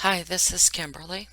Hi, this is Kimberly.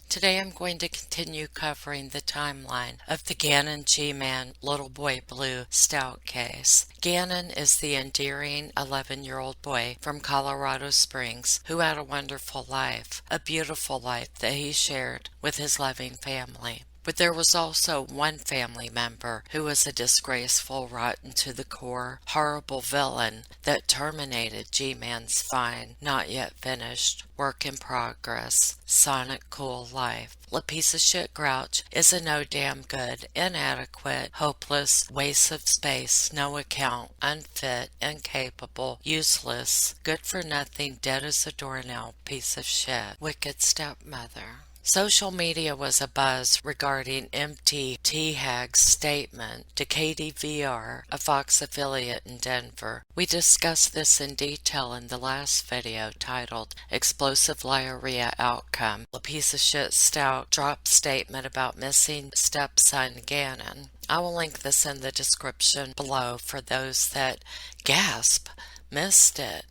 Today I'm going to continue covering the timeline of the Gannon G-Man Little Boy Blue Stauch case. Gannon is the endearing 11-year-old boy from Colorado Springs who had a wonderful life, a beautiful life that he shared with his loving family. But there was also one family member who was a disgraceful, rotten to the core, horrible villain that terminated G-Man's fine, not yet finished, work in progress, sonic cool life. Piece of shit Grouch is a no damn good, inadequate, hopeless, waste of space, no account, unfit, incapable, useless, good for nothing, dead as a doornail piece of shit. Wicked stepmother. Social media was abuzz regarding MT T-Hag's statement to KDVR, a Fox affiliate in Denver. We discussed this in detail in the last video titled Explosive Diarrhea Outcome. Letecia Stauch dropped statement about missing stepson Gannon. I will link this in the description below for those that, gasp, missed it.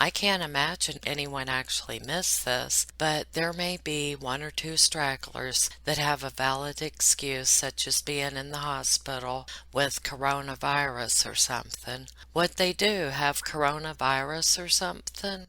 I can't imagine anyone actually missed this, but there may be one or two stragglers that have a valid excuse, such as being in the hospital with coronavirus or something. Would they do have coronavirus or something?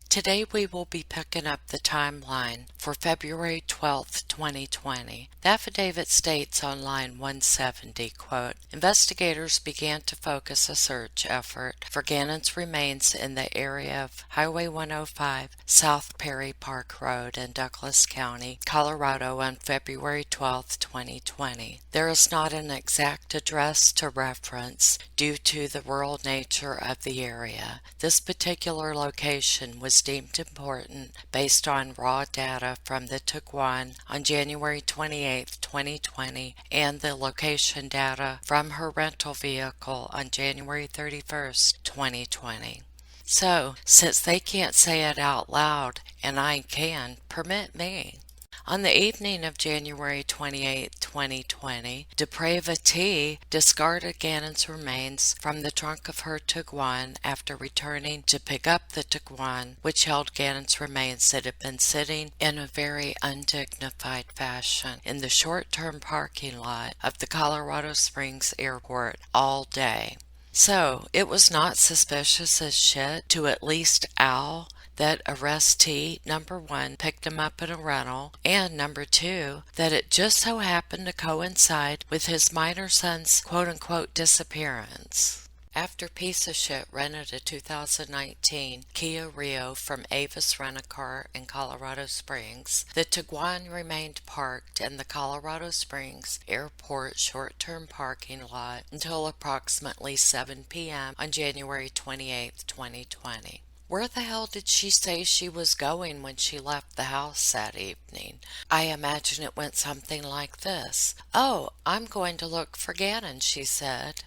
Today we will be picking up the timeline for February 12th, 2020. The affidavit states on line 170, quote, investigators began to focus a search effort for Gannon's remains in the area of Highway 105, South Perry Park Road in Douglas County, Colorado on February 12th, 2020. There is not an exact address to reference due to the rural nature of the area. This particular location was deemed important based on raw data from the Tiguan on January 28, 2020, and the location data from her rental vehicle on January 31, 2020. So, since they can't say it out loud, and I can, permit me. On the evening of January 28, 2020, Deprava T discarded Gannon's remains from the trunk of her Tiguan after returning to pick up the Tiguan, which held Gannon's remains that had been sitting in a very undignified fashion in the short-term parking lot of the Colorado Springs Airport all day. So, it was not suspicious as shit to at least Al that arrestee, number one, picked him up in a rental, and number two, that it just so happened to coincide with his minor son's quote-unquote disappearance. After piece of shit rented a 2019 Kia Rio from Avis Rent-A-Car in Colorado Springs, the Tiguan remained parked in the Colorado Springs Airport short-term parking lot until approximately 7 p.m. on January 28, 2020. Where the hell did she say she was going when she left the house that evening? I imagine it went something like this. Oh, I'm going to look for Gannon, she said.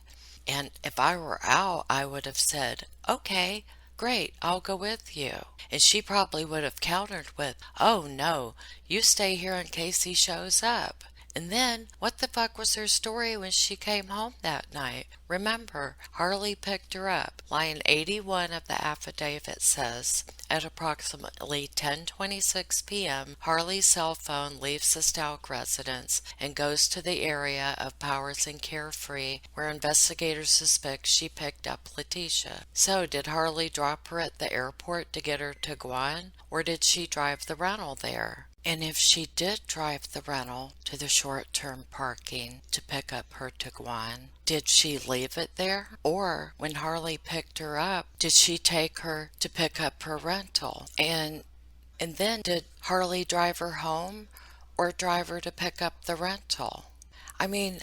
And if I were Al, I would have said, okay, great, I'll go with you. And she probably would have countered with, oh no, you stay here in case he shows up. And then, what the fuck was her story when she came home that night? Remember, Harley picked her up. Line 81 of the affidavit says, at approximately 10:26 p.m., Harley's cell phone leaves the Stauch residence and goes to the area of Powers and Carefree, where investigators suspect she picked up Letecia. So, did Harley drop her at the airport to get her Tiguan, or did she drive the rental there? And if she did drive the rental to the short-term parking to pick up her Tiguan, did she leave it there? Or when Harley picked her up, did she take her to pick up her rental? And then did Harley drive her home or drive her to pick up the rental? I mean,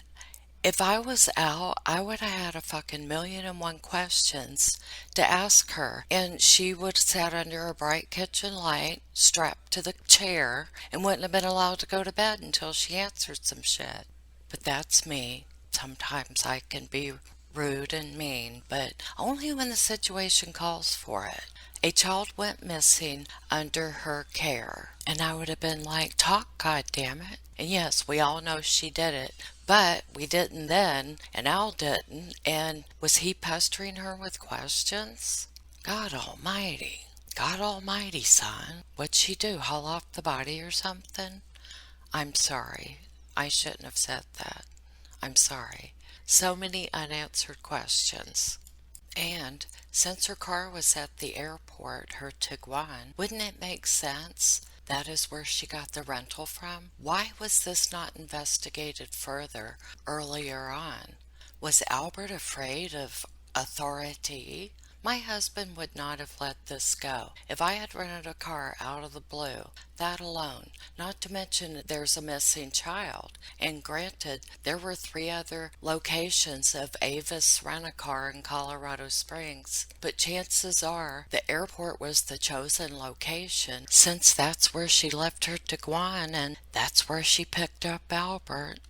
if I was Al, I would have had a fucking million and one questions to ask her, and she would have sat under a bright kitchen light, strapped to the chair, and wouldn't have been allowed to go to bed until she answered some shit. But that's me. Sometimes I can be rude and mean, but only when the situation calls for it. A child went missing under her care, and I would have been like, talk, goddammit. And yes, we all know she did it, but we didn't then, and Al didn't, and was he pestering her with questions? God almighty. God almighty, son. What'd she do? Haul off the body or something? I'm sorry. I shouldn't have said that. I'm sorry. So many unanswered questions. And since her car was at the airport, her Tiguan, wouldn't it make sense that is where she got the rental from? Why was this not investigated further earlier on? Was Albert afraid of authority? My husband would not have let this go. If I had rented a car out of the blue, that alone, not to mention there's a missing child, and granted, there were 3 other locations of Avis Rent-A-Car in Colorado Springs, but chances are the airport was the chosen location since that's where she left her Tiguan and that's where she picked up Albert.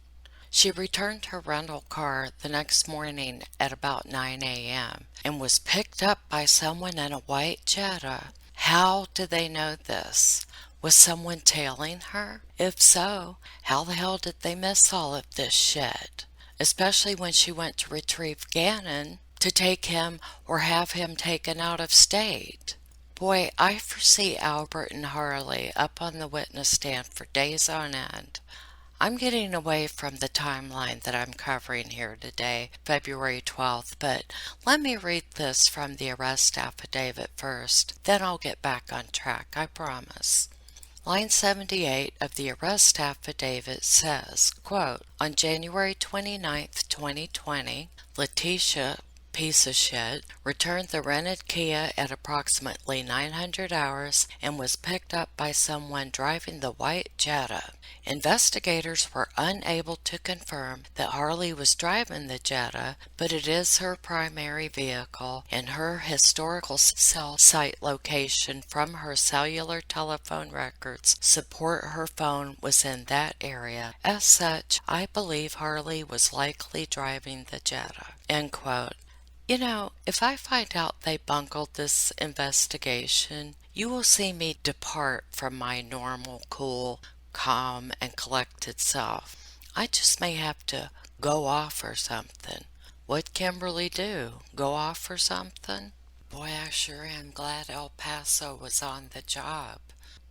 She returned her rental car the next morning at about 9 a.m. and was picked up by someone in a white Jetta. How did they know this? Was someone tailing her? If so, how the hell did they miss all of this shit? Especially when she went to retrieve Gannon to take him or have him taken out of state. Boy, I foresee Albert and Harley up on the witness stand for days on end. I'm getting away from the timeline that I'm covering here today, February 12th, but let me read this from the arrest affidavit first, then I'll get back on track, I promise. Line 78 of the arrest affidavit says, quote, on January 29th, 2020, Letecia, piece of shit, returned the rented Kia at approximately 900 hours and was picked up by someone driving the white Jetta. Investigators were unable to confirm that Harley was driving the Jetta, but it is her primary vehicle, and her historical cell site location from her cellular telephone records support her phone was in that area. As such, I believe Harley was likely driving the Jetta. End quote. You know, if I find out they bungled this investigation, you will see me depart from my normal, cool, calm, and collected self. I just may have to go off or something. What'd Kimberly do? Go off or something? Boy, I sure am glad El Paso was on the job.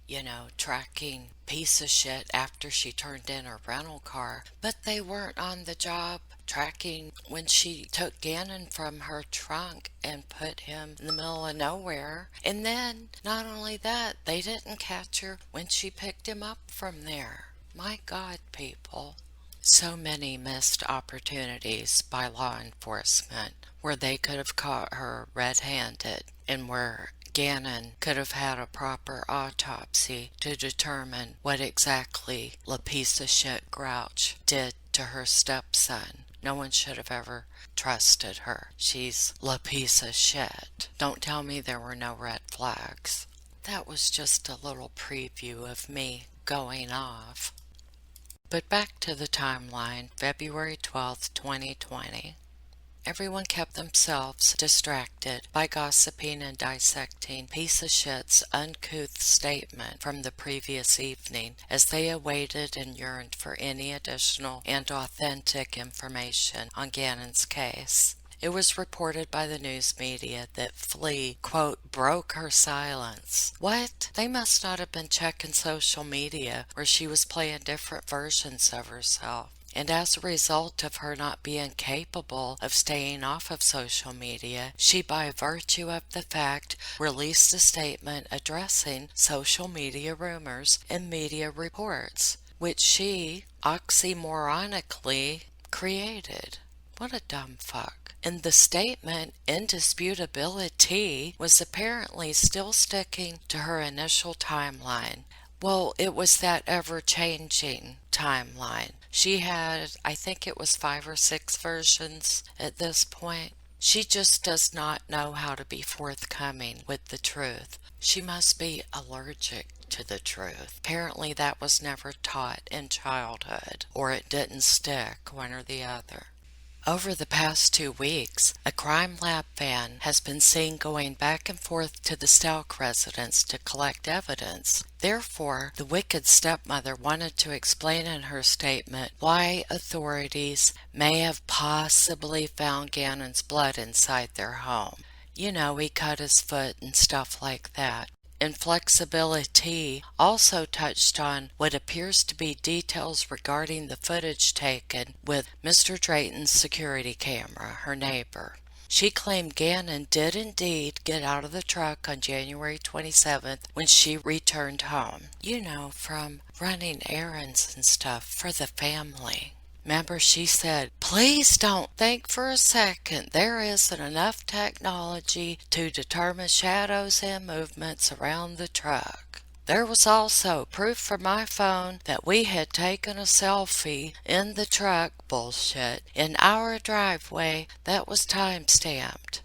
You know, tracking piece of shit after she turned in her rental car, but they weren't on the job tracking when she took Gannon from her trunk and put him in the middle of nowhere. And then, not only that, they didn't catch her when she picked him up from there. My God, people. So many missed opportunities by law enforcement where they could have caught her red-handed and where Gannon could have had a proper autopsy to determine what exactly La Piece of Shit Grouch did to her stepson. No one should have ever trusted her. She's La Piece of Shit. Don't tell me there were no red flags. That was just a little preview of me going off. But back to the timeline, February 12th, 2020. Everyone kept themselves distracted by gossiping and dissecting piece of shit's uncouth statement from the previous evening as they awaited and yearned for any additional and authentic information on Gannon's case. It was reported by the news media that Flea, quote, broke her silence. What? They must not have been checking social media where she was playing different versions of herself. And as a result of her not being capable of staying off of social media, she, by virtue of the fact, released a statement addressing social media rumors and media reports, which she, oxymoronically, created. What a dumb fuck. And the statement, indisputability, was apparently still sticking to her initial timeline. Well, it was that ever-changing timeline. She had, I think it was 5 or 6 versions at this point. She just does not know how to be forthcoming with the truth. She must be allergic to the truth. Apparently that was never taught in childhood, or it didn't stick, one or the other. Over the past 2 weeks, a crime lab van has been seen going back and forth to the Stauch residence to collect evidence. Therefore, the wicked stepmother wanted to explain in her statement why authorities may have possibly found Gannon's blood inside their home. You know, he cut his foot and stuff like that. Inflexibility also touched on what appears to be details regarding the footage taken with Mr. Drayton's security camera, her neighbor. She claimed Gannon did indeed get out of the truck on January 27th when she returned home. You know, from running errands and stuff for the family. Remember, she said, "Please don't think for a second there isn't enough technology to determine shadows and movements around the truck." There was also proof from my phone that we had taken a selfie in the truck bullshit in our driveway that was time-stamped.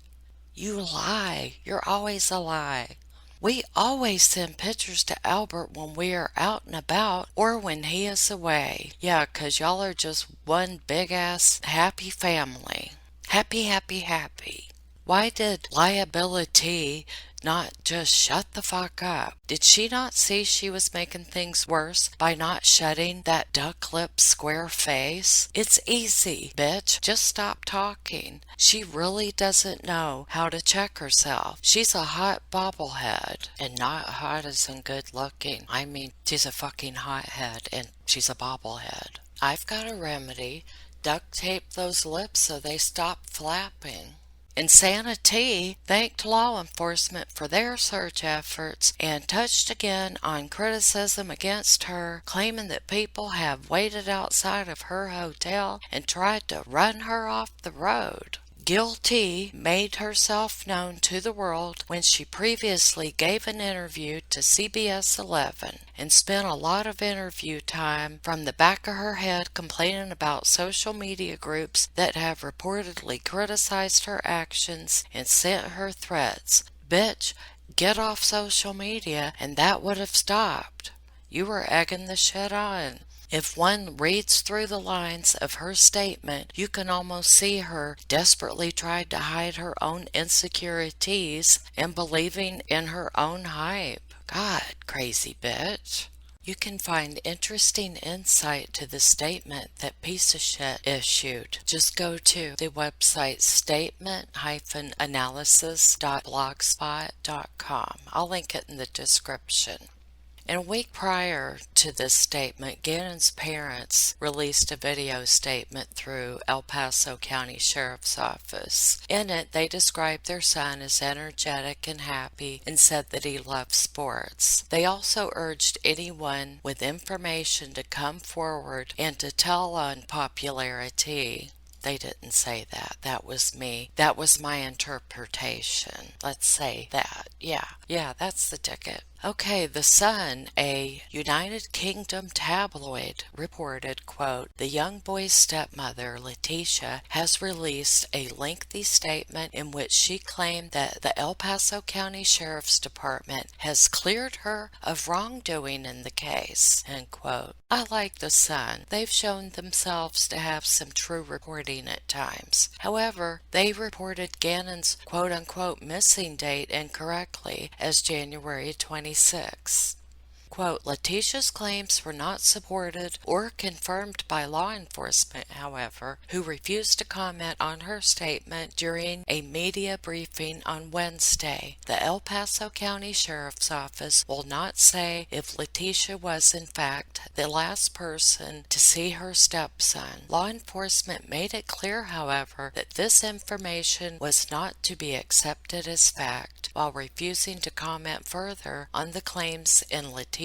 You lie. You're always a lie. We always send pictures to Albert when we are out and about or when he is away. Yeah, 'cause y'all are just one big-ass happy family. Happy, happy, happy. Why did liability not just shut the fuck up? Did she not see she was making things worse by not shutting that duck-lipped square face? It's easy, bitch. Just stop talking. She really doesn't know how to check herself. She's a hot bobblehead. And not hot as in good looking. I mean, she's a fucking hothead and she's a bobblehead. I've got a remedy. Duct tape those lips so they stop flapping. Insanity thanked law enforcement for their search efforts and touched again on criticism against her, claiming that people have waited outside of her hotel and tried to run her off the road. Guilty made herself known to the world when she previously gave an interview to CBS 11 and spent a lot of interview time from the back of her head complaining about social media groups that have reportedly criticized her actions and sent her threats. Bitch, get off social media and that would have stopped. You were egging the shit on. If one reads through the lines of her statement, you can almost see her desperately trying to hide her own insecurities and believing in her own hype. God, crazy bitch. You can find interesting insight to the statement that piece of shit issued. Just go to the website statement-analysis.blogspot.com. I'll link it in the description. And a week prior to this statement, Gannon's parents released a video statement through El Paso County Sheriff's Office. In it, they described their son as energetic and happy and said that he loved sports. They also urged anyone with information to come forward and to tell on popularity. They didn't say that. That was me. That was my interpretation. Let's say that. Yeah, that's the ticket. Okay, The Sun, a United Kingdom tabloid, reported, quote, "The young boy's stepmother, Letecia, has released a lengthy statement in which she claimed that the El Paso County Sheriff's Department has cleared her of wrongdoing in the case," end quote. I like The Sun. They've shown themselves to have some true reporting at times. However, they reported Gannon's quote-unquote missing date incorrectly as January 26. Quote, "Letecia's claims were not supported or confirmed by law enforcement, however, who refused to comment on her statement during a media briefing on Wednesday. The El Paso County Sheriff's Office will not say if Letecia was in fact the last person to see her stepson. Law enforcement made it clear, however, that this information was not to be accepted as fact, while refusing to comment further on the claims in Letecia's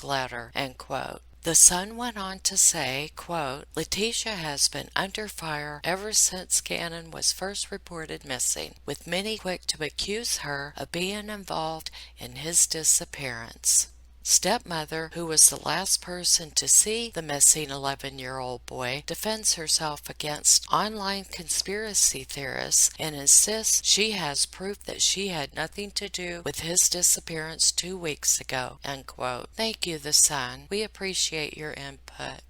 letter," end quote. The Sun went on to say, quote, "Letecia has been under fire ever since Gannon was first reported missing, with many quick to accuse her of being involved in his disappearance." Stepmother, who was the last person to see the missing 11-year-old boy, defends herself against online conspiracy theorists and insists she has proof that she had nothing to do with his disappearance 2 weeks ago, end quote. Thank you, The Sun. We appreciate your input.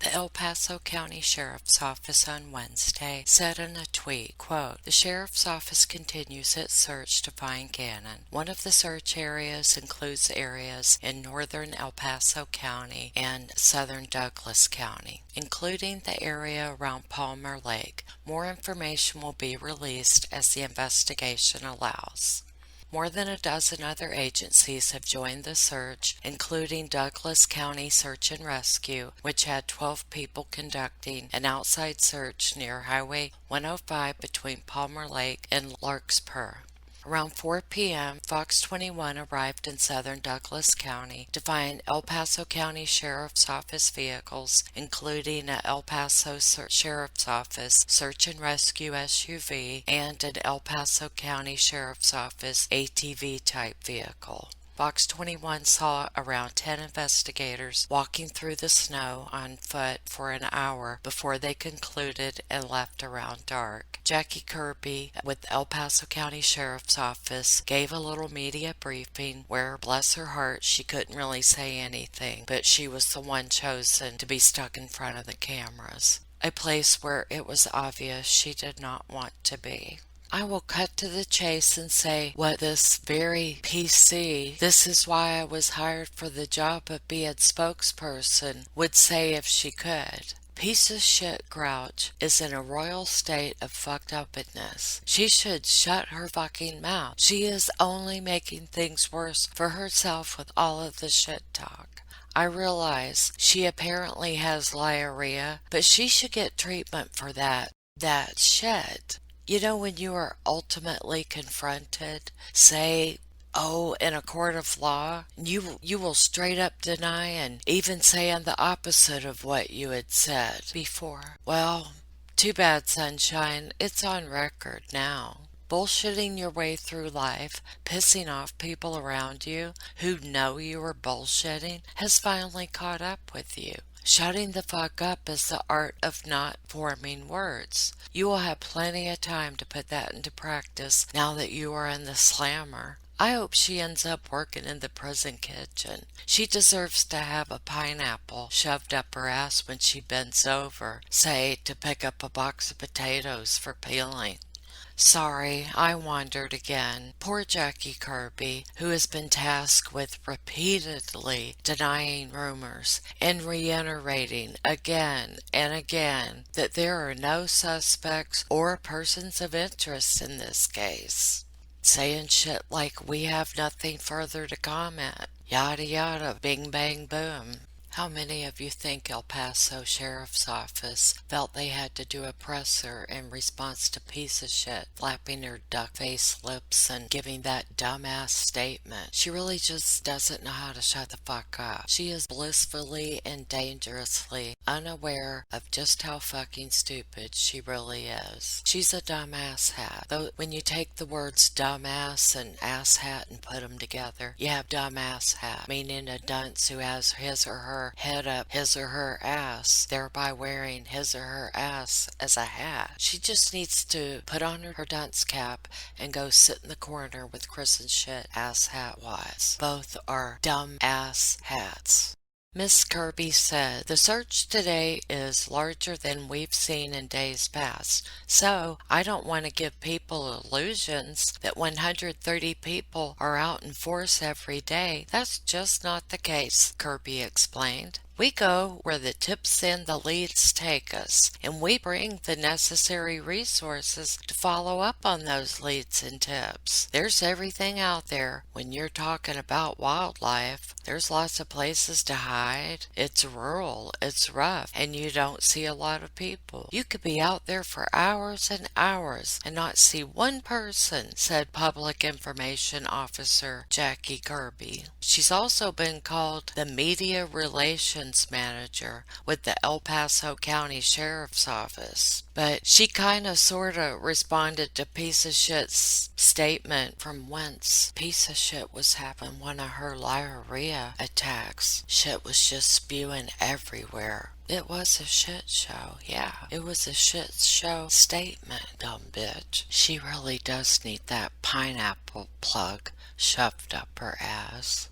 The El Paso County Sheriff's Office on Wednesday said in a tweet, quote, "The Sheriff's Office continues its search to find Gannon. One of the search areas includes areas in northern El Paso County and southern Douglas County, including the area around Palmer Lake. More information will be released as the investigation allows." More than a dozen other agencies have joined the search, including Douglas County Search and Rescue, which had 12 people conducting an outside search near Highway 105 between Palmer Lake and Larkspur. Around 4 p.m., Fox 21 arrived in southern Douglas County to find El Paso County Sheriff's Office vehicles, including an El Paso Sheriff's Office Search and Rescue SUV and an El Paso County Sheriff's Office ATV-type vehicle. Fox 21 saw around 10 investigators walking through the snow on foot for an hour before they concluded and left around dark. Jackie Kirby with El Paso County Sheriff's Office gave a little media briefing where, bless her heart, she couldn't really say anything, but she was the one chosen to be stuck in front of the cameras, a place where it was obvious she did not want to be. I will cut to the chase and say what this very PC, "this is why I was hired for the job of being spokesperson," would say if she could. Piece of shit Grouch is in a royal state of fucked upness. She should shut her fucking mouth. She is only making things worse for herself with all of the shit talk. I realize she apparently has diarrhea, but she should get treatment for that shit. You know, when you are ultimately confronted, say, in a court of law, you will straight up deny and even say the opposite of what you had said before. Well, too bad, sunshine. It's on record now. Bullshitting your way through life, pissing off people around you who know you are bullshitting, has finally caught up with you. Shutting the fuck up is the art of not forming words. You will have plenty of time to put that into practice now that you are in the slammer. I hope she ends up working in the prison kitchen. She deserves to have a pineapple shoved up her ass when she bends over, say, to pick up a box of potatoes for peeling. Sorry, I wandered again. Poor Jackie Kirby, who has been tasked with repeatedly denying rumors and reiterating again and again that there are no suspects or persons of interest in this case. Saying shit like, "We have nothing further to comment," yada yada, bing bang boom. How many of you think El Paso Sheriff's Office felt they had to do a presser in response to piece of shit flapping her duck-faced lips and giving that dumbass statement? She really just doesn't know how to shut the fuck up. She is blissfully and dangerously unaware of just how fucking stupid she really is. She's a dumbass hat. Though when you take the words dumbass and ass hat and put them together, you have dumbass hat, meaning a dunce who has his or her head up his or her ass, thereby wearing his or her ass as a hat. She just needs to put on her dunce cap and go sit in the corner with Chris and shit ass hat wise. Both are dumb ass hats. Miss Kirby said, "The search today is larger than we've seen in days past, so I don't want to give people illusions that 130 people are out in force every day. That's just not the case," Kirby explained. "We go where the tips and the leads take us, and we bring the necessary resources to follow up on those leads and tips. There's everything out there when you're talking about wildlife. There's lots of places to hide. It's rural, it's rough, and you don't see a lot of people. You could be out there for hours and hours and not see one person," said Public Information Officer Jackie Kirby. She's also been called the Media Relations Manager with the El Paso County Sheriff's Office. But she kinda sorta responded to Piece of Shit's statement from whence Piece of Shit was having one of her diarrhea attacks. Shit was just spewing everywhere. It was a shit show, yeah. It was a shit show statement, dumb bitch. She really does need that pineapple plug shoved up her ass.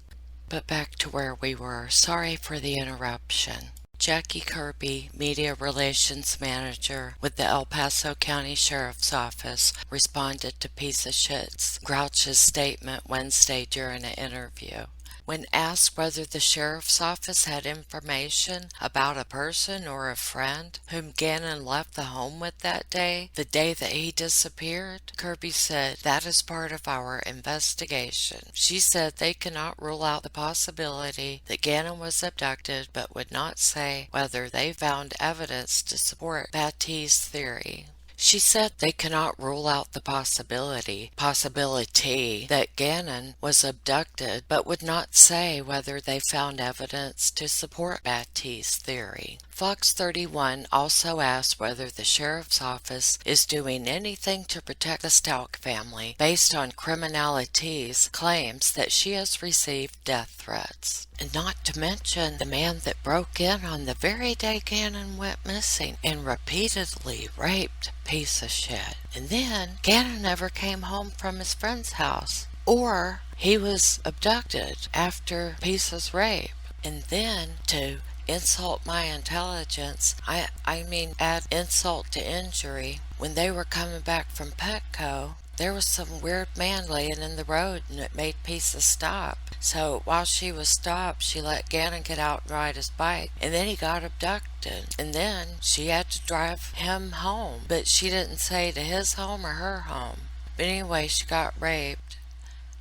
But back to where we were. Sorry for the interruption. Jackie Kirby, Media Relations Manager with the El Paso County Sheriff's Office, responded to Piece of Shit's Grouch's statement Wednesday during an interview. When asked whether the sheriff's office had information about a person or a friend whom Gannon left the home with that day, the day that he disappeared, Kirby said, "That is part of our investigation." She said they cannot rule out the possibility that Gannon was abducted, but would not say whether they found evidence to support Batty's theory. She said they cannot rule out the possibility that Gannon was abducted, but would not say whether they found evidence to support Batty's theory. Fox 31 also asked whether the sheriff's office is doing anything to protect the Stauch family based on Criminality's claims that she has received death threats. And not to mention the man that broke in on the very day Gannon went missing and repeatedly raped Piece of Shit. And then Gannon never came home from his friend's house. Or he was abducted after Piece's rape. And then to insult my intelligence, I mean add insult to injury, when they were coming back from Petco, there was some weird man laying in the road and it made Piece stop. So while she was stopped, she let Gannon get out and ride his bike, and then he got abducted. And then she had to drive him home, but she didn't say to his home or her home. But anyway, she got raped,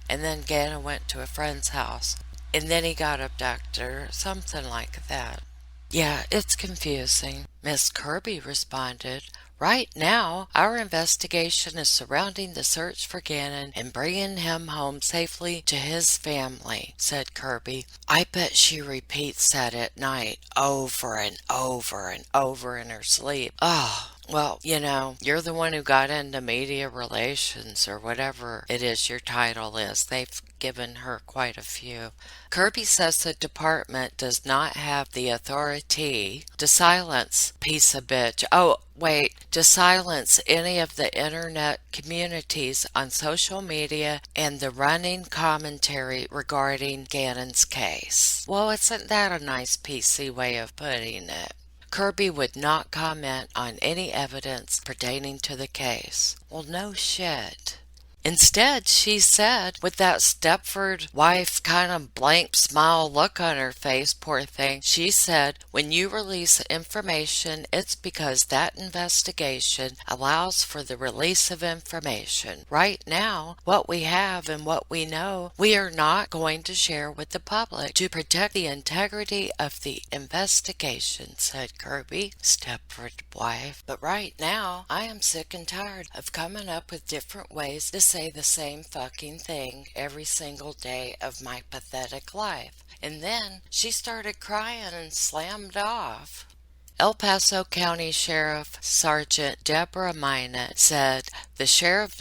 and then Gannon went to a friend's house, and then he got abducted or something like that. Yeah, it's confusing. Miss Kirby responded, "Right now, our investigation is surrounding the search for Gannon and bringing him home safely to his family," said Kirby. "I bet she repeats that at night over and over and over in her sleep. Oh, well, you're the one who got into media relations or whatever it is your title is. They've given her quite a few." Kirby says the department does not have the authority to silence Piece of Bitch. To silence any of the internet communities on social media and the running commentary regarding Gannon's case. Well, isn't that a nice PC way of putting it? Kirby would not comment on any evidence pertaining to the case. Well, no shit. Instead, she said, with that Stepford wife kind of blank smile look on her face, poor thing, she said, "When you release information, it's because that investigation allows for the release of information. Right now, what we have and what we know, we are not going to share with the public to protect the integrity of the investigation," said Kirby, Stepford wife. "But right now, I am sick and tired of coming up with different ways to say the same fucking thing every single day of my pathetic life." And then she started crying and slammed off. El Paso County Sheriff Sergeant Deborah Minot said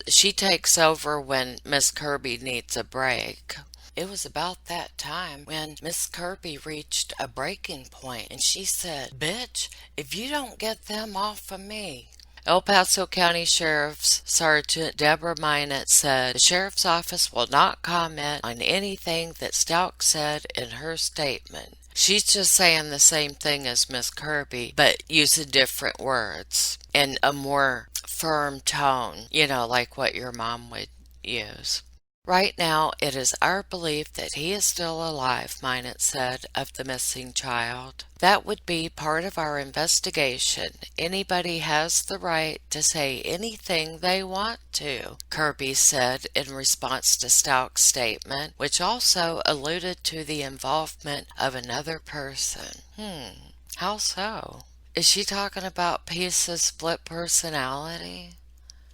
she takes over when Miss Kirby needs a break. It was about that time when Miss Kirby reached a breaking point, and she said, "Bitch, if you don't get them off of me." El Paso County Sheriff's Sergeant Deborah Minot said the sheriff's office will not comment on anything that Stauch said in her statement. She's just saying the same thing as Miss Kirby, but using different words and a more firm tone, like what your mom would use. "Right now, it is our belief that he is still alive," Minot said of the missing child. "That would be part of our investigation. Anybody has the right to say anything they want to," Kirby said in response to Stauch's statement, which also alluded to the involvement of another person. How so? Is she talking about Piece's split personality?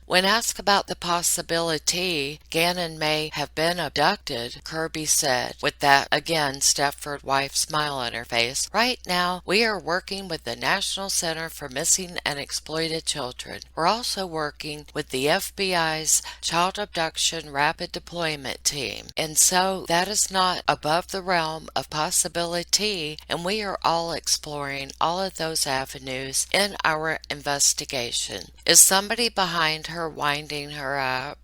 When asked about the possibility Gannon may have been abducted, Kirby said, with that, again, Stepford wife smile on her face, "Right now, we are working with the National Center for Missing and Exploited Children. We're also working with the FBI's Child Abduction Rapid Deployment Team. And so that is not above the realm of possibility, and we are all exploring all of those avenues in our investigation. Is somebody behind her winding her up?"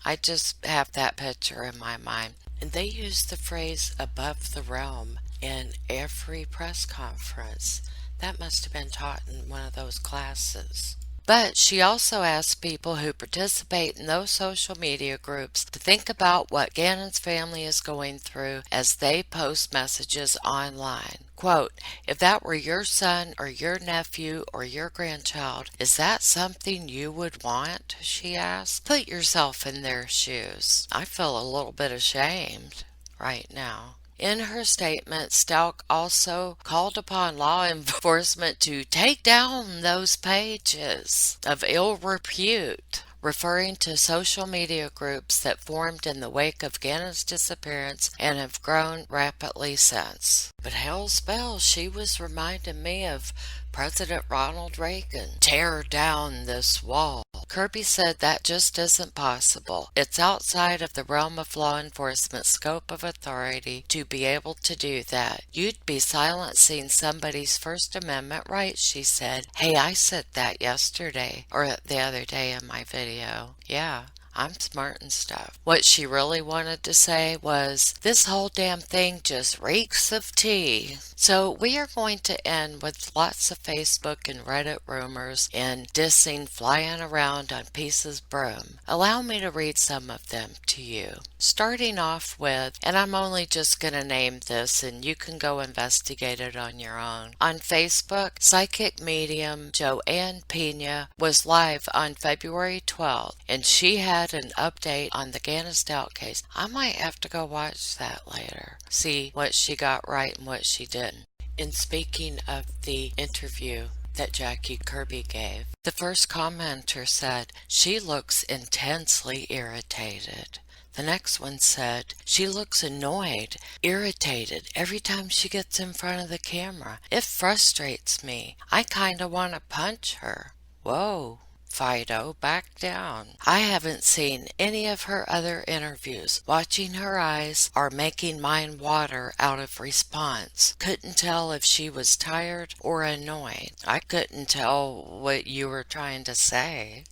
I just have that picture in my mind. And they use the phrase above the realm in every press conference. That must have been taught in one of those classes. But she also asked people who participate in those social media groups to think about what Gannon's family is going through as they post messages online. Quote, if that were your son or your nephew or your grandchild, is that something you would want? She asked. Put yourself in their shoes. I feel a little bit ashamed right now. In her statement, Stauch also called upon law enforcement to take down those pages of ill repute, referring to social media groups that formed in the wake of Gannon's disappearance and have grown rapidly since. But hell's bells, she was reminding me of President Ronald Reagan. Tear down this wall. Kirby said that just isn't possible. It's outside of the realm of law enforcement's scope of authority to be able to do that. You'd be silencing somebody's First Amendment rights, she said. Hey, I said that yesterday, or the other day in my video. Yeah. I'm smart and stuff. What she really wanted to say was, this whole damn thing just reeks of tea. So we are going to end with lots of Facebook and Reddit rumors and dissing flying around on pieces broom. Allow me to read some of them to you. Starting off with, and I'm only just going to name this and you can go investigate it on your own. On Facebook, psychic medium Joanne Pena was live on February 12th and she had an update on the Gannon Stauch case. I might have to go watch that later. See what she got right and what she didn't. In speaking of the interview that Jackie Kirby gave, the first commenter said, she looks intensely irritated. The next one said, she looks annoyed, irritated every time she gets in front of the camera. It frustrates me. I kinda want to punch her. Whoa. Fido, back down. I haven't seen any of her other interviews. Watching her eyes are making mine water out of response. Couldn't tell if she was tired or annoyed. I couldn't tell what you were trying to say.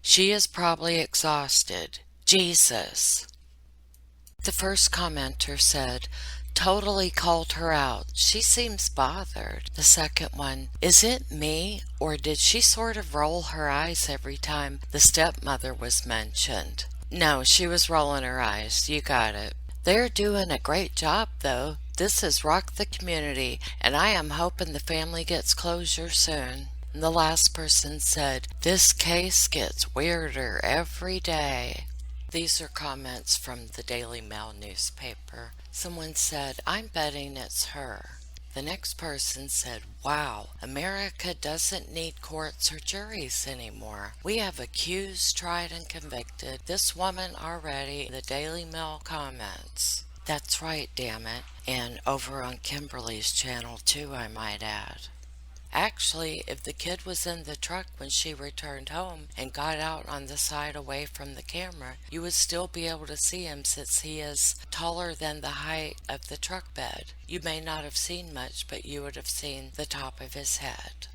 She is probably exhausted. Jesus. The first commenter said, totally called her out. She seems bothered. The second one, is it me, or did she sort of roll her eyes every time the stepmother was mentioned? No, she was rolling her eyes. You got it. They're doing a great job, though. This has rocked the community, and I am hoping the family gets closure soon. And the last person said, this case gets weirder every day. These are comments from the Daily Mail newspaper. Someone said, I'm betting it's her. The next person said, wow, America doesn't need courts or juries anymore. We have accused, tried, and convicted this woman already. The Daily Mail comments. That's right, damn it. And over on Kimberly's channel too, I might add. Actually, if the kid was in the truck when she returned home and got out on the side away from the camera, you would still be able to see him since he is taller than the height of the truck bed. You may not have seen much, but you would have seen the top of his head.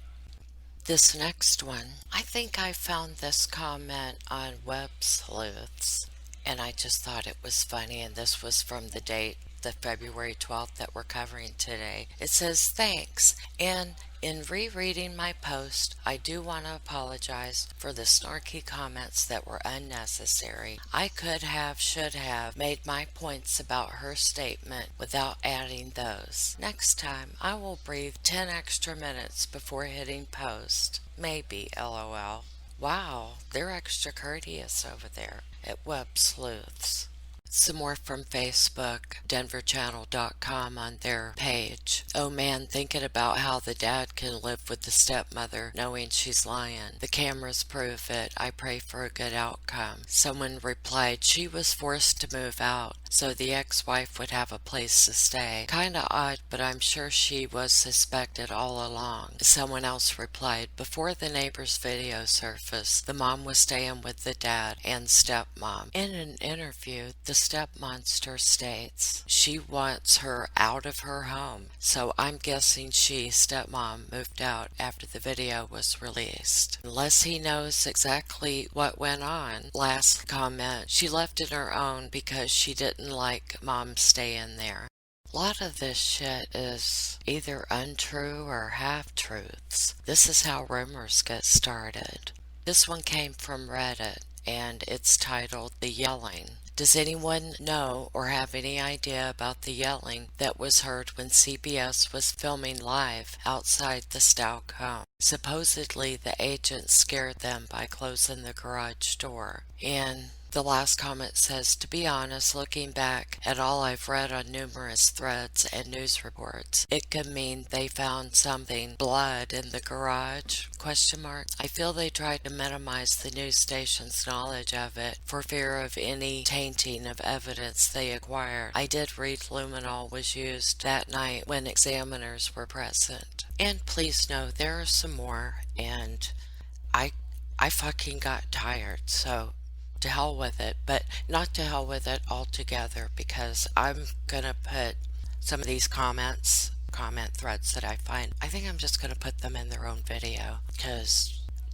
This next one, I think I found this comment on Web Sleuths, and I just thought it was funny, and this was from the date, the February 12th that we're covering today. It says, thanks, and in rereading my post, I do want to apologize for the snarky comments that were unnecessary. I could have, should have, made my points about her statement without adding those. Next time, I will breathe 10 extra minutes before hitting post. Maybe, lol. Wow, they're extra courteous over there at Web Sleuths. Some more from Facebook, denverchannel.com on their page. Oh man, thinking about how the dad can live with the stepmother knowing she's lying. The cameras prove it. I pray for a good outcome. Someone replied she was forced to move out so the ex-wife would have a place to stay. Kinda odd, but I'm sure she was suspected all along. Someone else replied, before the neighbor's video surfaced, the mom was staying with the dad and stepmom. In an interview, the stepmonster states she wants her out of her home, so I'm guessing she, stepmom, moved out after the video was released. Unless he knows exactly what went on. Last comment, she left in her own because she didn't like mom staying there. A lot of this shit is either untrue or half-truths. This is how rumors get started. This one came from Reddit, and it's titled The Yelling. Does anyone know or have any idea about the yelling that was heard when CBS was filming live outside the Stauch home? Supposedly, the agent scared them by closing the garage door. And the last comment says, to be honest, looking back at all I've read on numerous threads and news reports, it could mean they found something, blood in the garage, ? I feel they tried to minimize the news station's knowledge of it for fear of any tainting of evidence they acquired. I did read luminol was used that night when examiners were present. And please know there are some more, and I fucking got tired, so to hell with it, but not to hell with it altogether, because I'm gonna put some of these comment threads that I find, I think I'm just gonna put them in their own video,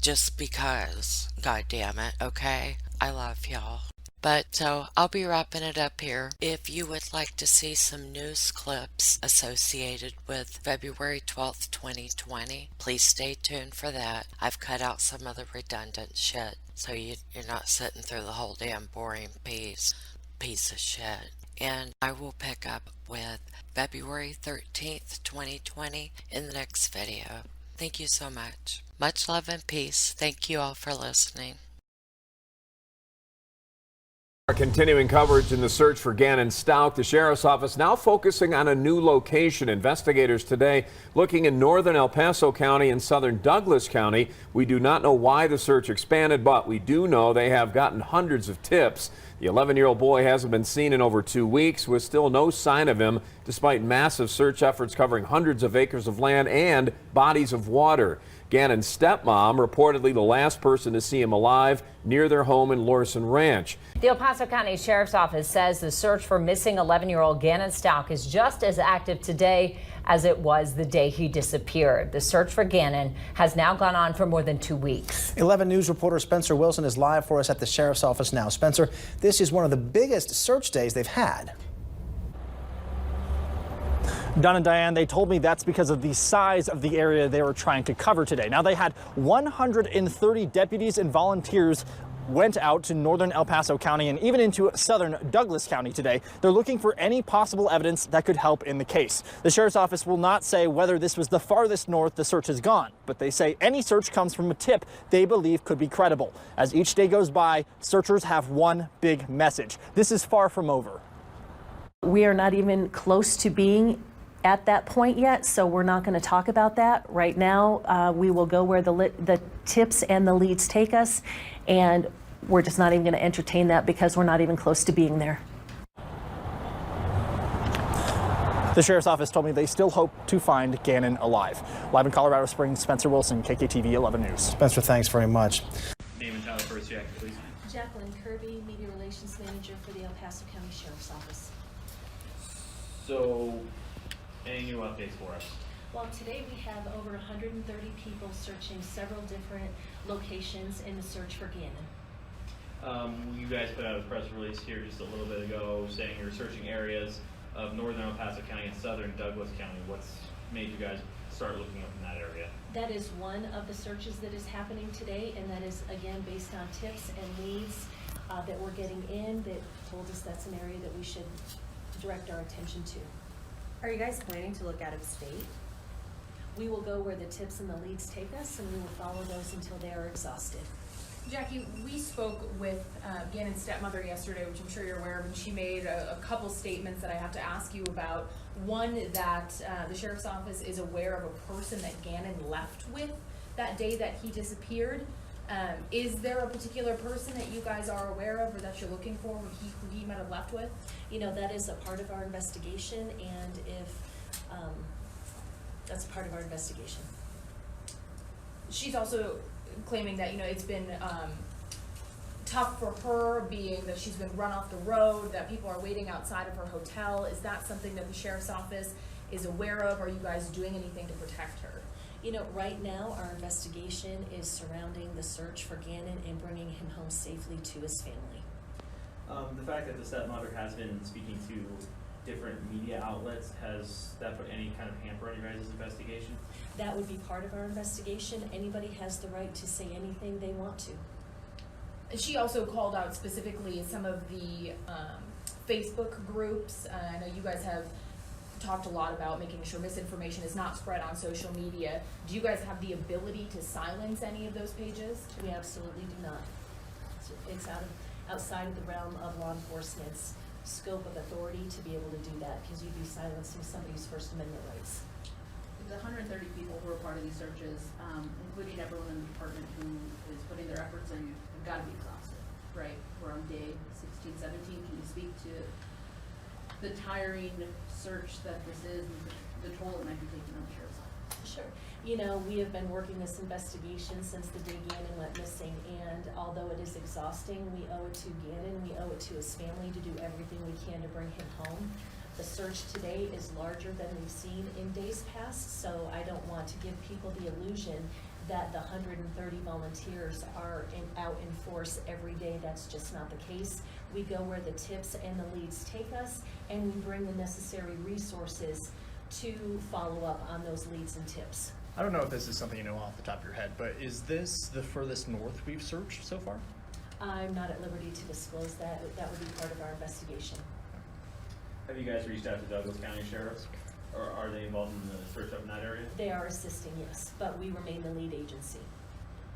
just because, god damn it, okay? I love y'all. But so I'll be wrapping it up here. If you would like to see some news clips associated with February 12th, 2020, please stay tuned for that. I've cut out some of the redundant shit, so you're not sitting through the whole damn boring piece of shit. And I will pick up with February 13th, 2020 in the next video. Thank you so much. Much love and peace. Thank you all for listening. Our continuing coverage in the search for Gannon Stauch. The sheriff's office now focusing on a new location. Investigators today looking in northern El Paso County and southern Douglas County. We do not know why the search expanded, but we do know they have gotten hundreds of tips. The 11-year-old boy hasn't been seen in over 2 weeks, with still no sign of him, despite massive search efforts covering hundreds of acres of land and bodies of water. Gannon's stepmom reportedly the last person to see him alive near their home in Lorson Ranch. The El Paso County Sheriff's Office says the search for missing 11-year-old Gannon Stauch is just as active today as it was the day he disappeared. The search for Gannon has now gone on for more than 2 weeks. 11 News reporter Spencer Wilson is live for us at the Sheriff's Office now. Spencer, this is one of the biggest search days they've had. Don and Diane, they told me that's because of the size of the area they were trying to cover today. Now, they had 130 deputies and volunteers went out to northern El Paso County and even into southern Douglas County today. They're looking for any possible evidence that could help in the case. The sheriff's office will not say whether this was the farthest north the search has gone, but they say any search comes from a tip they believe could be credible. As each day goes by, searchers have one big message. This is far from over. We are not even close to being at that point yet, so we're not going to talk about that right now. We will go where the tips and the leads take us, and we're just not even going to entertain that because we're not even close to being there. The sheriff's office told me they still hope to find Gannon alive. Live in Colorado Springs, Spencer Wilson, KKTV 11 News. Spencer, thanks very much. Name and title first, Jackie, please. Jacqueline Kirby, Media Relations Manager for the El Paso County Sheriff's Office. So, any new updates for us? Well, today we have over 130 people searching several different locations in the search for Gannon. You guys put out a press release here just a little bit ago saying you're searching areas of northern El Paso County and southern Douglas County. What's made you guys start looking up in that area? That is one of the searches that is happening today, and that is again based on tips and leads that we're getting in that told us that's an area that we should direct our attention to. Are you guys planning to look out of state? We will go where the tips and the leads take us, and we will follow those until they are exhausted. Jackie, we spoke with Gannon's stepmother yesterday, which I'm sure you're aware of, and she made a couple statements that I have to ask you about. One, that the sheriff's office is aware of a person that Gannon left with that day that he disappeared. Is there a particular person that you guys are aware of or that you're looking for who he might have left with? You know, that is a part of our investigation, and if that's a part of our investigation. She's also claiming that, you know, it's been tough for her, being that she's been run off the road, that people are waiting outside of her hotel. Is that something that the sheriff's office is aware of? Are you guys doing anything to protect her? You know, right now our investigation is surrounding the search for Gannon and bringing him home safely to his family. The fact that the stepmother has been speaking to different media outlets, has that put any kind of hamper on your guys' investigation? That would be part of our investigation. Anybody has the right to say anything they want to. She also called out specifically some of the Facebook groups. I know you guys have talked a lot about making sure misinformation is not spread on social media. Do you guys have the ability to silence any of those pages? We absolutely do not. It's outside of the realm of law enforcement's scope of authority to be able to do that, because you'd be silencing somebody's First Amendment rights. The 130 people who are part of these searches, including everyone in the department who is putting their efforts in, have got to be exhausted, right? We're on day 16, 17. Can you speak to the tiring search that this is and the toll it might be taking on the sheriff's office? Sure. You know, we have been working this investigation since the day Gannon went missing, and although it is exhausting, we owe it to Gannon, we owe it to his family to do everything we can to bring him home. The search today is larger than we've seen in days past, so I don't want to give people the illusion that the 130 volunteers are out in force every day. That's just not the case. We go where the tips and the leads take us, and we bring the necessary resources to follow up on those leads and tips. I don't know if this is something you know off the top of your head, but is this the furthest north we've searched so far? I'm not at liberty to disclose that. That would be part of our investigation. Have you guys reached out to Douglas County Sheriffs, or are they involved in the search up in that area? They are assisting, yes, but we remain the lead agency.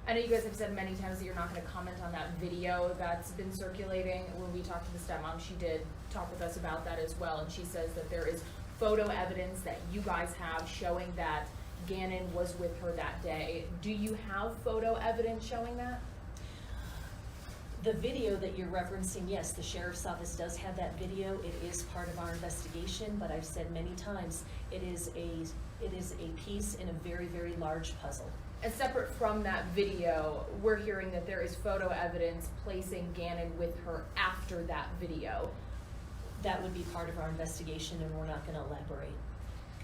I know you guys have said many times that you're not going to comment on that video that's been circulating. When we talked to the stepmom, she did talk with us about that as well, and she says that there is photo evidence that you guys have showing that Gannon was with her that day. Do you have photo evidence showing that? The video that you're referencing, yes, the sheriff's office does have that video. It is part of our investigation, but I've said many times, it is a piece in a very, very large puzzle. And separate from that video, we're hearing that there is photo evidence placing Gannon with her after that video. That would be part of our investigation, and we're not going to elaborate.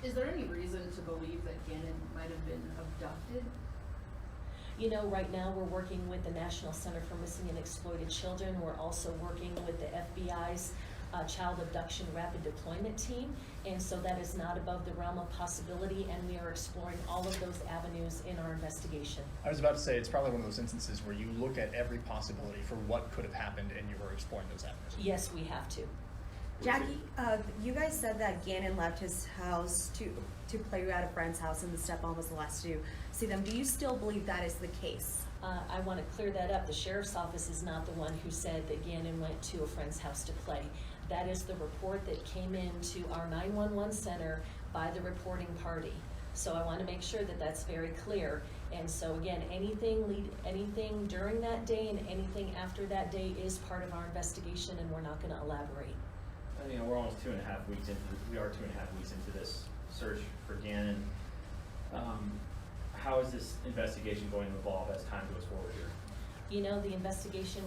Is there any reason to believe that Gannon might have been abducted? You know, right now we're working with the National Center for Missing and Exploited Children. We're also working with the FBI's Child Abduction Rapid Deployment Team, and so that is not above the realm of possibility, and we are exploring all of those avenues in our investigation. I was about to say, it's probably one of those instances where you look at every possibility for what could have happened and you were exploring those avenues. Yes, we have to. Jackie, you guys said that Gannon left his house to play at a friend's house, and the stepmom was the last to see them. Do you still believe that is the case? I want to clear that up. The sheriff's office is not the one who said that Gannon went to a friend's house to play. That is the report that came into our 911 center by the reporting party. So I want to make sure that that's very clear. And so again, anything during that day and anything after that day is part of our investigation, and we're not going to elaborate. You know, we're almost 2.5 weeks into. We are 2.5 weeks into this search for Gannon. How is this investigation going to evolve as time goes forward here? You know, the investigation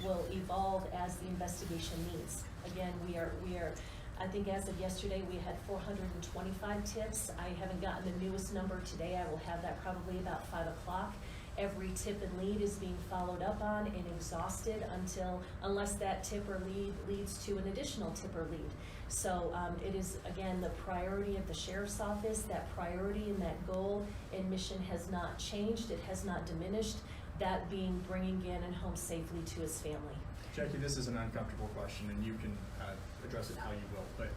will evolve as the investigation needs. Again, we are. I think as of yesterday, we had 425 tips. I haven't gotten the newest number today. I will have that probably about 5 o'clock. Every tip and lead is being followed up on and exhausted unless that tip or lead leads to an additional tip or lead. So it is, again, the priority of the sheriff's office. That priority and that goal and mission has not changed. It has not diminished. That being bringing Gannon home safely to his family. Jackie, this is an uncomfortable question, and you can address it how you will, but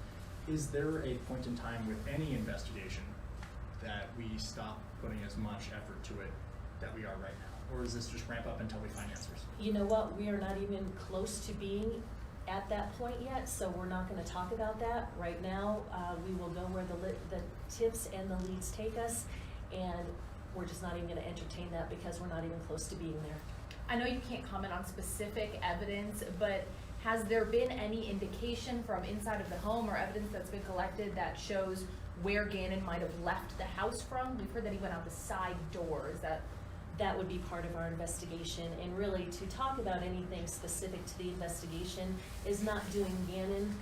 is there a point in time with any investigation that we stop putting as much effort to it that we are right now? Or is this just ramp up until we find answers? You know what? We are not even close to being at that point yet, so we're not going to talk about that right now. We will go where the tips and the leads take us, and we're just not even going to entertain that because we're not even close to being there. I know you can't comment on specific evidence, but has there been any indication from inside of the home or evidence that's been collected that shows where Gannon might have left the house from? We've heard that he went out the side door. Is that would be part of our investigation, and really to talk about anything specific to the investigation is not doing Gannon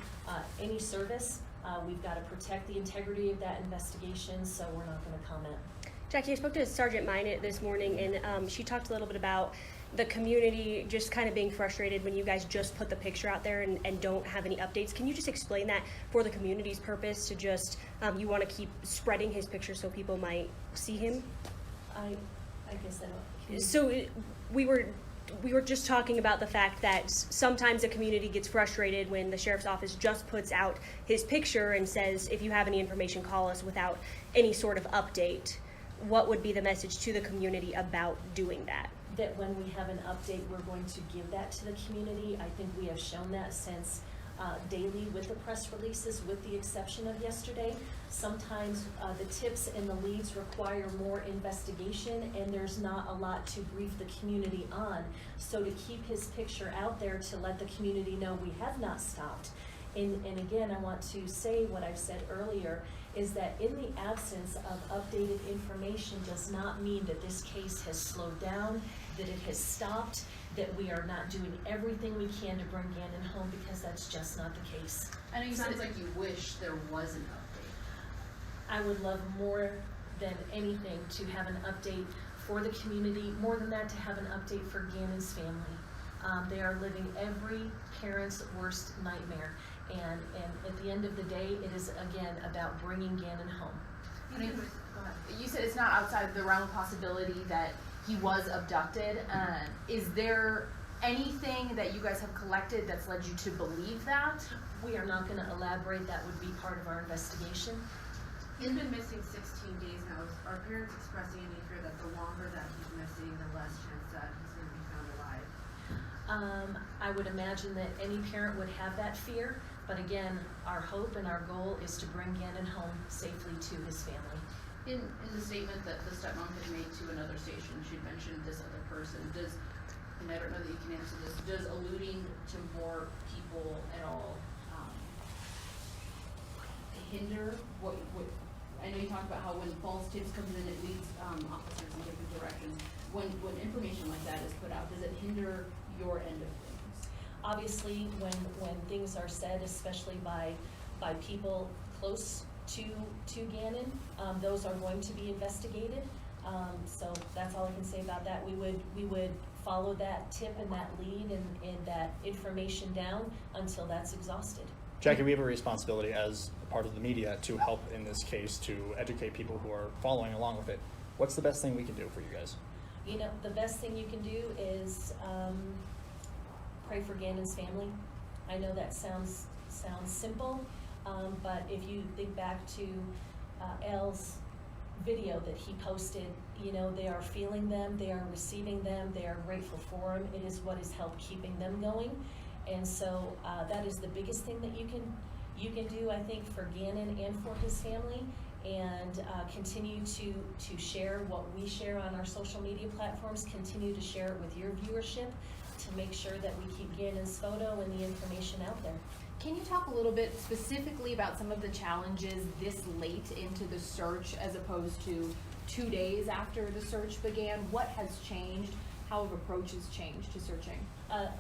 any service. We've got to protect the integrity of that investigation, so we're not going to comment. Jackie, I spoke to Sergeant Minot this morning, and she talked a little bit about the community just kind of being frustrated when you guys just put the picture out there and don't have any updates. Can you just explain that for the community's purpose, to just, you want to keep spreading his picture so people might see him? I guess I don't. So we were just talking about the fact that sometimes the community gets frustrated when the sheriff's office just puts out his picture and says, if you have any information, call us, without any sort of update. What would be the message to the community about doing that? That when we have an update, we're going to give that to the community. I think we have shown that since daily with the press releases, with the exception of yesterday. Sometimes the tips and the leads require more investigation, and there's not a lot to brief the community on. So to keep his picture out there to let the community know we have not stopped. And again, I want to say what I've said earlier, is that in the absence of updated information does not mean that this case has slowed down, that it has stopped, that we are not doing everything we can to bring Gannon home, because that's just not the case. I know you sounds like you wish there was an update. I would love more than anything to have an update for the community, more than that, to have an update for Gannon's family. They are living every parent's worst nightmare. And at the end of the day, it is, again, about bringing Gannon home. You said it's not outside the realm of possibility that he was abducted. Is there anything that you guys have collected that's led you to believe that? We are not going to elaborate. That would be part of our investigation. He's been missing 16 days now. Are parents expressing any fear that the longer that he's missing, the less chance that he's going to be found alive? I would imagine that any parent would have that fear. But again, our hope and our goal is to bring Gannon home safely to his family. In the statement that the stepmom had made to another station, she'd mentioned this other person. Does, and I don't know that you can answer this, does alluding to more people at all hinder what I know you talked about how when false tips comes in, it leads officers in different directions. When information like that is put out, does it hinder your end of things? Obviously, when things are said, especially by people close to Gannon, those are going to be investigated. So that's all I can say about that. We would follow that tip and that lead and that information down until that's exhausted. Jackie, we have a responsibility as a part of the media to help in this case, to educate people who are following along with it. What's the best thing we can do for you guys? You know, the best thing you can do is pray for Gannon's family. I know that sounds simple, but if you think back to Elle's video that he posted, you know, they are feeling them, they are receiving them, they are grateful for them. It is what has helped keeping them going. And so that is the biggest thing that you can do, I think, for Gannon and for his family, and continue to share what we share on our social media platforms, continue to share it with your viewership to make sure that we keep Gannon's photo and the information out there. Can you talk a little bit specifically about some of the challenges this late into the search as opposed to 2 days after the search began? What has changed? How have approaches changed to searching?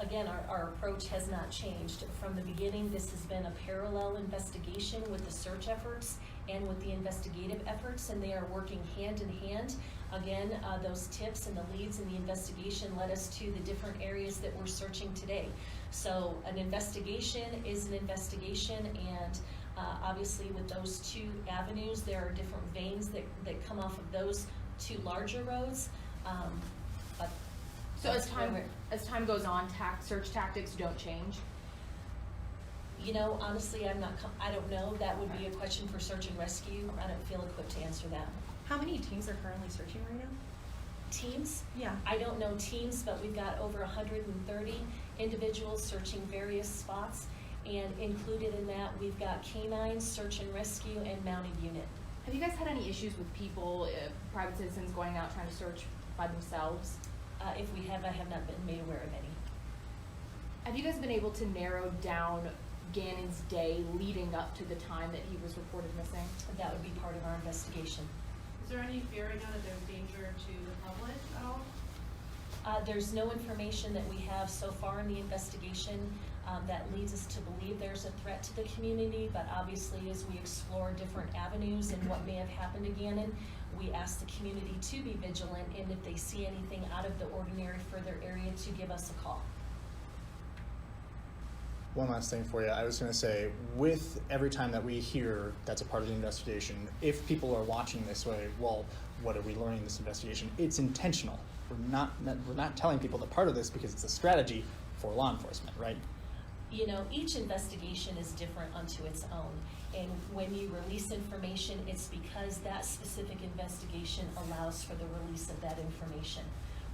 Again, our approach has not changed. From the beginning, this has been a parallel investigation with the search efforts and with the investigative efforts, and they are working hand in hand. Again, those tips and the leads and the investigation led us to the different areas that we're searching today. So an investigation is an investigation, and obviously with those two avenues, there are different veins that come off of those two larger roads. But so as time goes on, search tactics don't change? You know, honestly, I don't know. That would be a question for search and rescue. I don't feel equipped to answer that. How many teams are currently searching right now? Teams? Yeah. I don't know teams, but we've got over 130 individuals searching various spots, and included in that, we've got canines, search and rescue, and mounted unit. Have you guys had any issues with people, private citizens going out trying to search by themselves? If we have, I have not been made aware of any. Have you guys been able to narrow down Gannon's day leading up to the time that he was reported missing? That would be part of our investigation. Is there any fear now that there's danger to the public at all? There's no information that we have so far in the investigation that leads us to believe there's a threat to the community, but obviously as we explore different avenues and what may have happened to Gannon, we ask the community to be vigilant, and if they see anything out of the ordinary for their area, to give us a call. One last thing for you. I was going to say, with every time that we hear that's a part of the investigation, if people are watching this way, well, what are we learning in this investigation? It's intentional. We're not telling people that part of this because it's a strategy for law enforcement, right? You know, each investigation is different unto its own. And when you release information, it's because that specific investigation allows for the release of that information.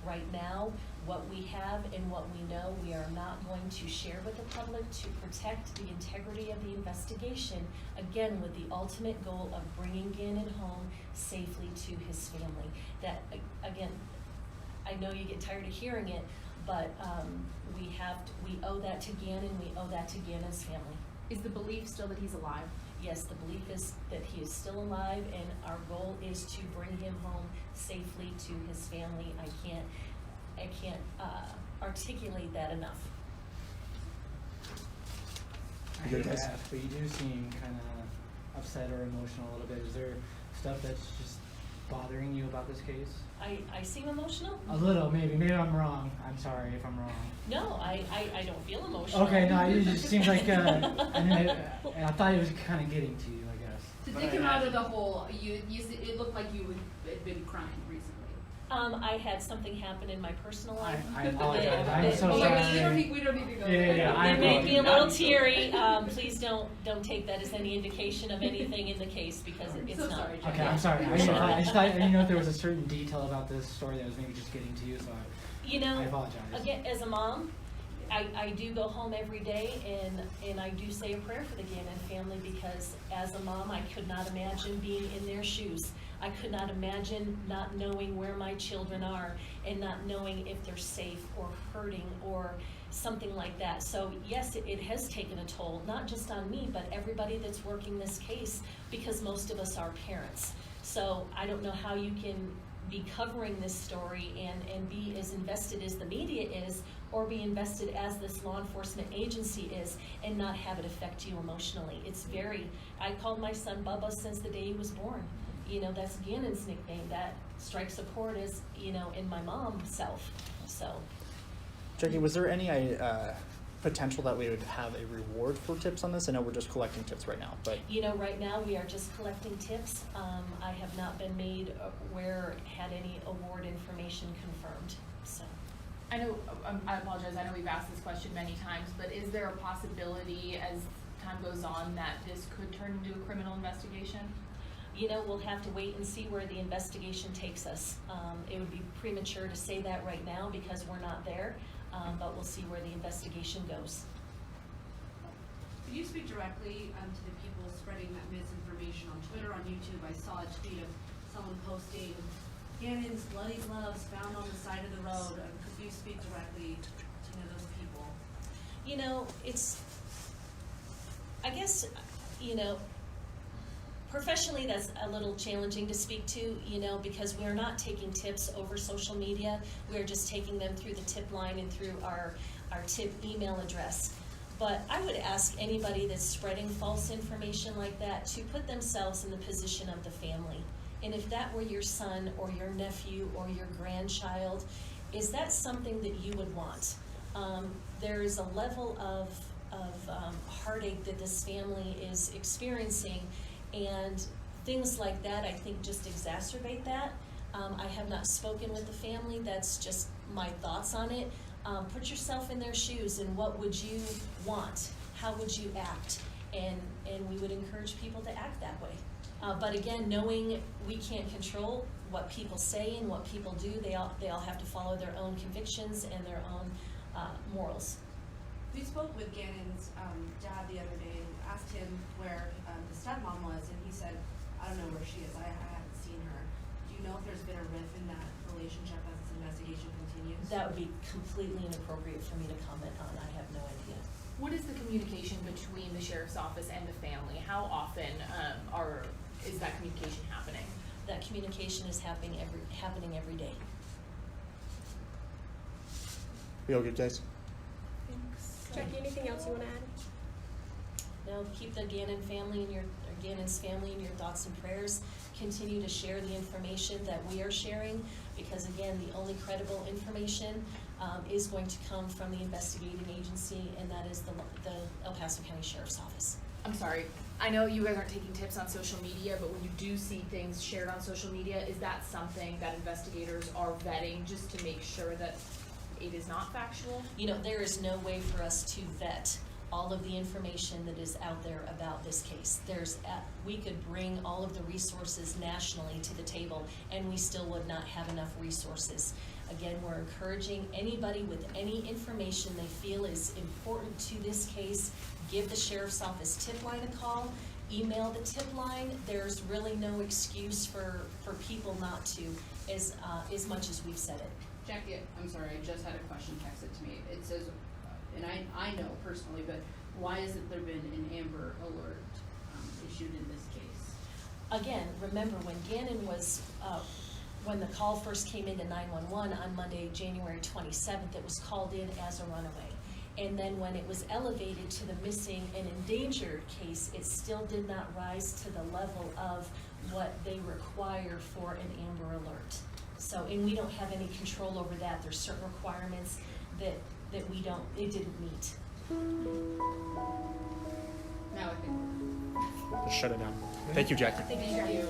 Right now, what we have and what we know, we are not going to share with the public to protect the integrity of the investigation, again, with the ultimate goal of bringing Gannon home safely to his family. That, again, I know you get tired of hearing it, but we owe that to Gannon, we owe that to Gannon's family. Is the belief still that he's alive? Yes, the belief is that he is still alive, and our goal is to bring him home safely to his family. I can't articulate that enough. I hate to ask, but you do seem kind of upset or emotional a little bit. Is there stuff that's just bothering you about this case? I seem emotional? A little, maybe. Maybe I'm wrong. I'm sorry if I'm wrong. No, I don't feel emotional. Okay, no, it just seems like, I thought it was kind of getting to you, I guess. To dig him out of the hole, it looked like you had been crying recently. I had something happen in my personal life. I apologize. I'm so sorry. We don't need to go Yeah, It made me a little teary. Please don't take that as any indication of anything in the case, because it's not. Sorry, Okay, I'm sorry. I just thought, I didn't know if there was a certain detail about this story that was maybe just getting to you, so I apologize. Again, as a mom, I do go home every day and I do say a prayer for the Gannon family, because as a mom, I could not imagine being in their shoes. I could not imagine not knowing where my children are and not knowing if they're safe or hurting or something like that. So yes, it has taken a toll, not just on me, but everybody that's working this case, because most of us are parents. So I don't know how you can be covering this story and be as invested as the media is, or be invested as this law enforcement agency is, and not have it affect you emotionally. I called my son Bubba since the day he was born. You know, that's Gannon's nickname. That strikes a chord as, in my mom's self, so. Jackie, was there any potential that we would have a reward for tips on this? I know we're just collecting tips right now, but. Right now we are just collecting tips. I have not been made aware, had any award information confirmed, so. I know, I apologize, I know we've asked this question many times, but is there a possibility as time goes on that this could turn into a criminal investigation? We'll have to wait and see where the investigation takes us. It would be premature to say that right now because we're not there, but we'll see where the investigation goes. Could you speak directly to the people spreading that misinformation on Twitter, on YouTube? I saw a tweet of someone posting Gannon's bloody gloves found on the side of the road. Could you speak directly to those people? I guess, professionally, that's a little challenging to speak to, because we're not taking tips over social media. We're just taking them through the tip line and through our tip email address. But I would ask anybody that's spreading false information like that to put themselves in the position of the family. And if that were your son or your nephew or your grandchild, is that something that you would want? There is a level of heartache that this family is experiencing, and things like that, I think, just exacerbate that. I have not spoken with the family. That's just my thoughts on it. Put yourself in their shoes, and what would you want? How would you act? And we would encourage people to act that way. But again, knowing we can't control what people say and what people do, they all have to follow their own convictions and their own morals. We spoke with Gannon's dad the other day and asked him where the stepmom was, and he said, I don't know where she is. I haven't seen her. Do you know if there's been a rift in that relationship as this investigation continues? That would be completely inappropriate for me to comment on. I have no idea. What is the communication between the sheriff's office and the family? How often is that communication happening? That communication is happening every day. We all good, guys? Jackie, anything else you want to add? No, keep the Gannon family in Gannon's family in your thoughts and prayers. Continue to share the information that we are sharing, because again, the only credible information is going to come from the investigating agency, and that is the El Paso County Sheriff's Office. I'm sorry, I know you guys aren't taking tips on social media, but when you do see things shared on social media, is that something that investigators are vetting just to make sure that it is not factual? You know, there is no way for us to vet all of the information that is out there about this case. We could bring all of the resources nationally to the table, and we still would not have enough resources. Again, we're encouraging anybody with any information they feel is important to this case, give the Sheriff's Office tip line a call, email the tip line. There's really no excuse for people not to, as much as we've said it. Jackie, I'm sorry, I just had a question texted to me. It says, and I know personally, but why hasn't there been an Amber Alert issued in this case? Again, remember when Gannon was, when the call first came into 911 on Monday, January 27th, it was called in as a runaway. And then when it was elevated to the missing and endangered case, it still did not rise to the level of what they require for an Amber Alert. So, and we don't have any control over that. There's certain requirements that it didn't meet. Now I think Just shut it down. Thank you, Jackie. Thank you.